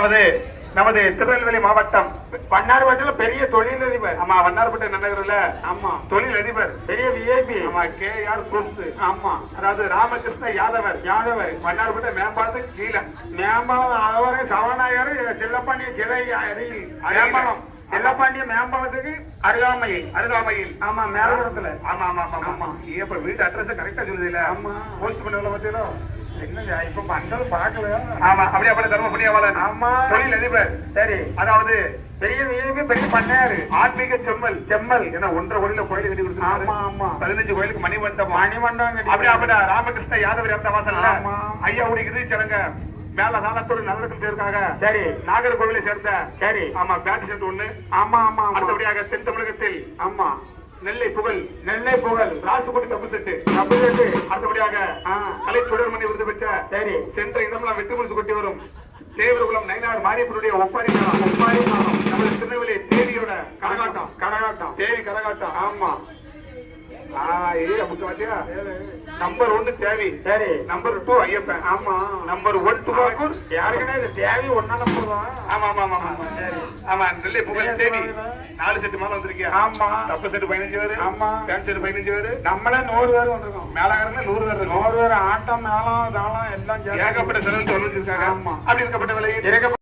அதாவது நமது திருநெல்வேலி மாவட்டம் வண்ணாரப்பேட்டையில பெரிய தொழிலதிபர். ஆமா, வண்ணாரப்பேட்டை நகரில் ஆமா தொழிலதிபர், பெரிய விஐபி. ஆமா, KR குரூப்ஸ். ஆமா அதாவது ராமகிருஷ்ண யாதவர் வண்ணாரப்பேட்டை மேம்பாலத்துக்கு கீழே மேம்பாலம் அவரே சபாநாயகர் செல்லப்பாண்டிய சிறை அருகில் மேம்பாலம் செல்லப்பாண்டிய மேம்பாலத்துக்கு அருகாமையில் ஆமா மேலபுரத்துல. ஆமா ஆமா ஆமா ஆமா. இப்ப வீட்டு அட்ரஸ் கரெக்டா சொல்லுது இல்ல? ஆமா போஸ்ட் பண்ணல பத்தியோ என்னங்க இப்ப பண்றது பாக்கல. ஆமா, அப்படியே அப்படி தர்ம புண்ணியவாளன். ஆமா தொழிலதிபர். சரி, அதாவது பெரிய விஐபி, பெரிய பண்ணையாரு, ஆன்மீக செம்மல் ஏன்னா 1.5 கோயில கோயில் கட்டி கொடுத்தாரு. ஆமா ஆமா 15 கோயிலுக்கு மணிமண்டபம் கட்டி அப்படியே ராமகிருஷ்ண யாதவர் அந்த வாசல்ல ஆமா. ஐயா உடைய சிலங்க மேல சாணத்தோடு நல்லதுக்கு சேர்க்காக சரி நாகர்கோவிலை சேர்ந்த சரி ஆமா பேண்ட் செட் ஒண்ணு. ஆமா ஆமா அடுத்தபடியாக தென் தமிழகத்தில் ஆமா நெல்லை புகழ் ராசுகுடி தப்பு செட்டு. அடுத்தபடியாக கலை சுடர்மணி விருது பெற்ற சரி சென்ற இடமெல்லாம் வெட்டு முடிச்சு கொட்டி வரும் தேவர்குளம் நயினார் மாரியப்பனுடைய ஒப்பாரி மாதம் நமது திருநெல்வேலி தேவியோட கரகாட்டம் தேவி கரகாட்டம். ஆமா நம்பர் 1 தேவி, சரி நம்பர் 2 ஐயப்பன், ஆமா நம்பர் 1 துபாக்கூர். யாருக்குன்னா இது தேவி ஒன்னா நம்பர் தான். ஆமா ஆமா ஆமா சரி ஆமா. நெல்லை புகழ் தேவி 4 செட்டு மேல வந்திருக்கியா? ஆமா தப்பு செட்டு 15 பேரு, ஆமா பேண்ட் செட்டு 15 பேரு, நம்மளே 100 பேர் வந்திருக்கோம். மேலாக 100 பேர் இருக்கும். 100 பேர் ஆட்டம் மேளம் தாளம் எல்லாம் ஏகப்பட்ட செலவு வச்சிருக்காங்க. ஆமா அப்படி இருக்கப்பட்ட விலையில்